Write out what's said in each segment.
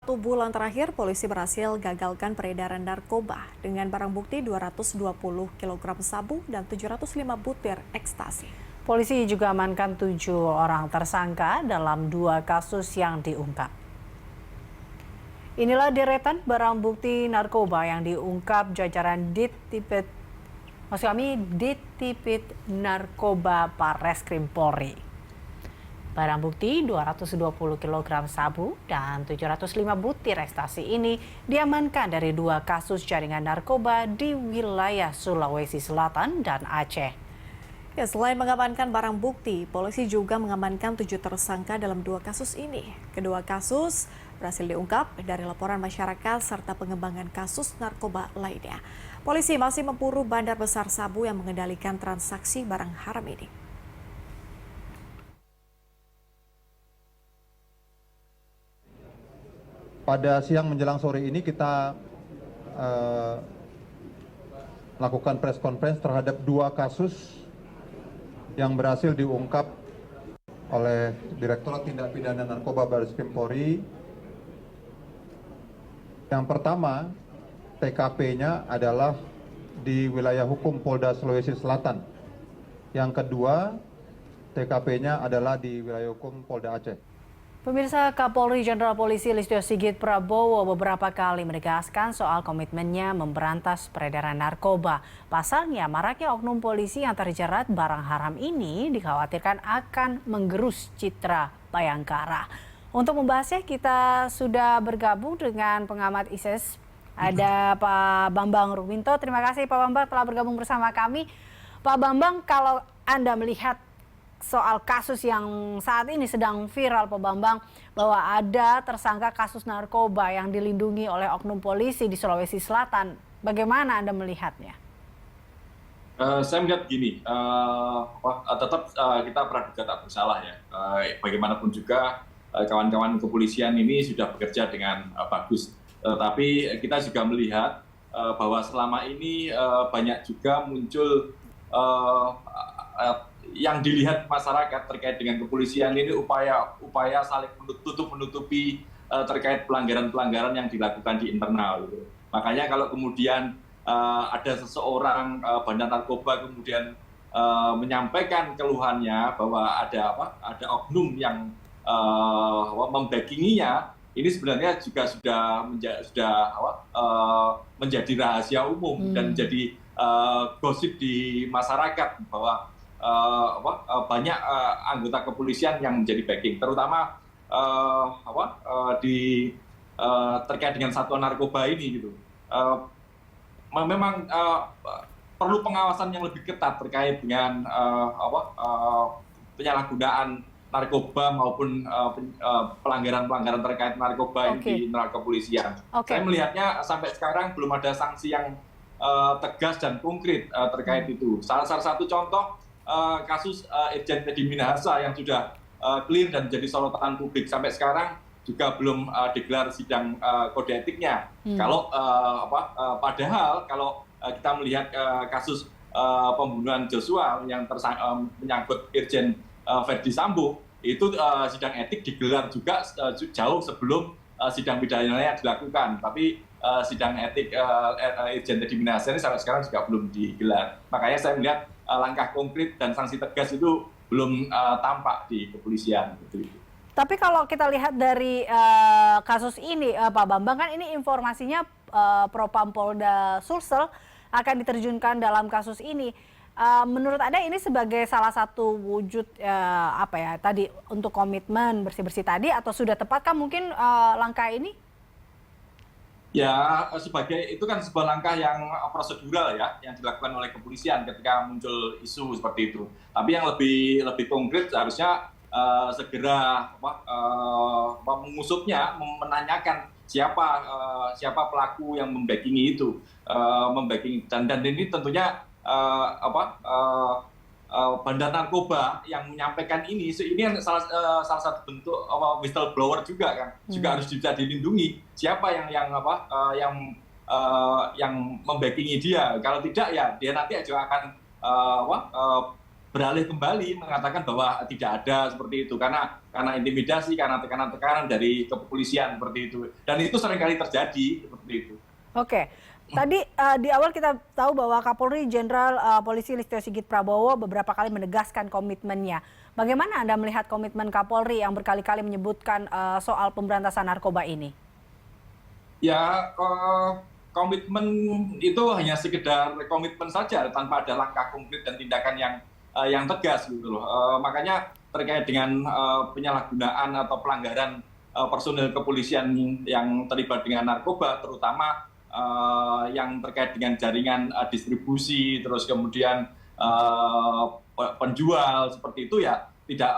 1 bulan terakhir, polisi berhasil gagalkan peredaran narkoba dengan barang bukti 220 kg sabu dan 705 butir ekstasi. Polisi juga amankan 7 orang tersangka dalam 2 kasus yang diungkap. Inilah deretan barang bukti narkoba yang diungkap jajaran Ditipit Narkoba Barreskrim Polri. Barang bukti 220 kg sabu dan 705 butir ekstasi ini diamankan dari 2 kasus jaringan narkoba di wilayah Sulawesi Selatan dan Aceh. Ya, selain mengamankan barang bukti, polisi juga mengamankan 7 tersangka dalam 2 kasus ini. Kedua kasus berhasil diungkap dari laporan masyarakat serta pengembangan kasus narkoba lainnya. Polisi masih memburu bandar besar sabu yang mengendalikan transaksi barang haram ini. Pada siang menjelang sore ini kita lakukan press conference terhadap 2 kasus yang berhasil diungkap oleh Direktorat Tindak Pidana Narkoba Barreskrim Polri. Yang pertama, TKP-nya adalah di wilayah hukum Polda Sulawesi Selatan. Yang kedua, TKP-nya adalah di wilayah hukum Polda Aceh. Pemirsa, Kapolri Jenderal Polisi Listio Sigit Prabowo beberapa kali menegaskan soal komitmennya memberantas peredaran narkoba. Pasalnya, maraknya oknum polisi yang terjerat barang haram ini dikhawatirkan akan menggerus citra Bayangkara. Untuk membahasnya, kita sudah bergabung dengan pengamat ISIS. Ada Pak Bambang Rukminto. Terima kasih Pak Bambang telah bergabung bersama kami. Pak Bambang, kalau Anda melihat soal kasus yang saat ini sedang viral, Pak Bambang, bahwa ada tersangka kasus narkoba yang dilindungi oleh oknum polisi di Sulawesi Selatan. Bagaimana Anda melihatnya? Saya melihat gini, tetap kita praduga tak bersalah ya. Bagaimanapun juga kawan-kawan kepolisian ini sudah bekerja dengan bagus. Tapi kita juga melihat bahwa selama ini banyak juga muncul yang dilihat masyarakat terkait dengan kepolisian ini upaya saling menutupi terkait pelanggaran-pelanggaran yang dilakukan di internal. Gitu. Makanya kalau kemudian ada seseorang bandar narkoba kemudian menyampaikan keluhannya bahwa ada oknum yang membackinginya, ini sebenarnya juga sudah menjadi rahasia umum dan menjadi gosip di masyarakat bahwa banyak anggota kepolisian yang menjadi backing, terutama terkait dengan satuan narkoba ini gitu. Memang perlu pengawasan yang lebih ketat terkait dengan penyalahgunaan narkoba maupun pelanggaran-pelanggaran terkait narkoba di internal kepolisian. Saya melihatnya sampai sekarang belum ada sanksi yang tegas dan konkret terkait itu. Salah satu contoh kasus Irjen Teddy Minahasa yang sudah clear dan menjadi sorotan publik sampai sekarang juga belum digelar sidang kode etiknya. Padahal kalau kita melihat kasus pembunuhan Joshua yang menyangkut Irjen Verdi Sambo, itu sidang etik digelar juga jauh sebelum sidang pidananya dilakukan. Tapi sidang etik Irjen Teddy Minahasa ini sampai sekarang juga belum digelar. Makanya saya melihat langkah konkret dan sanksi tegas itu belum tampak di kepolisian. Tapi kalau kita lihat dari kasus ini, Pak Bambang, kan ini informasinya Propam Polda Sulsel akan diterjunkan dalam kasus ini. Menurut Anda ini sebagai salah satu wujud tadi untuk komitmen bersih-bersih tadi, atau sudah tepatkah mungkin langkah ini? Ya, itu kan sebuah langkah yang prosedural ya, yang dilakukan oleh kepolisian ketika muncul isu seperti itu. Tapi yang lebih konkret seharusnya segera mengusutnya, menanyakan siapa pelaku yang membackingi itu, dan ini tentunya bandar narkoba yang menyampaikan ini salah satu bentuk whistleblower juga kan, juga harus bisa dilindungi. Siapa yang membackingi dia? Kalau tidak ya dia nanti juga akan beralih kembali mengatakan bahwa tidak ada seperti itu karena intimidasi, karena tekanan-tekanan dari kepolisian seperti itu, dan itu seringkali terjadi seperti itu. Oke, tadi di awal kita tahu bahwa Kapolri Jenderal Polisi Listio Sigit Prabowo beberapa kali menegaskan komitmennya. Bagaimana Anda melihat komitmen Kapolri yang berkali-kali menyebutkan soal pemberantasan narkoba ini? Ya, komitmen itu hanya sekedar komitmen saja tanpa ada langkah konkret dan tindakan yang tegas gitu loh. Makanya terkait dengan penyalahgunaan atau pelanggaran personil kepolisian yang terlibat dengan narkoba, terutama yang terkait dengan jaringan distribusi, terus kemudian penjual seperti itu, ya tidak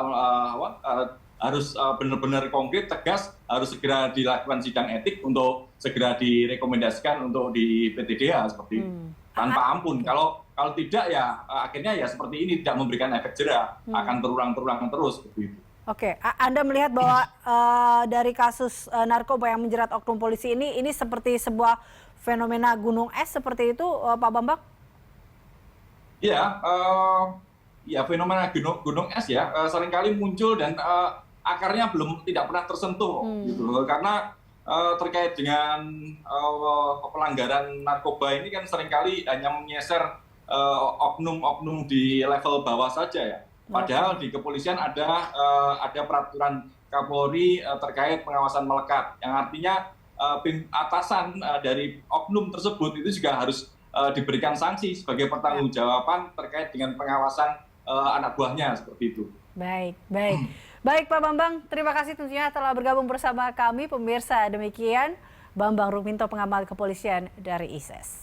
harus benar-benar konkret, tegas, harus segera dilakukan sidang etik untuk segera direkomendasikan untuk di PTDH seperti itu. Tanpa ampun. Kalau tidak ya akhirnya ya seperti ini, tidak memberikan efek jera, akan terulang terus seperti itu. Oke, Anda melihat bahwa dari kasus narkoba yang menjerat oknum polisi ini seperti sebuah fenomena gunung es seperti itu, Pak Bambang? Ya, ya fenomena gunung es ya seringkali muncul dan akarnya tidak pernah tersentuh gitu loh. Karena terkait dengan pelanggaran narkoba ini kan seringkali hanya mengeser oknum-oknum di level bawah saja ya. Padahal di kepolisian ada peraturan Kapolri terkait pengawasan melekat, yang artinya atasan dari oknum tersebut itu juga harus diberikan sanksi sebagai pertanggungjawaban terkait dengan pengawasan anak buahnya seperti itu. Baik Pak Bambang, terima kasih tentunya telah bergabung bersama kami. Pemirsa, demikian Bambang Rukminto, pengamat kepolisian dari ISES.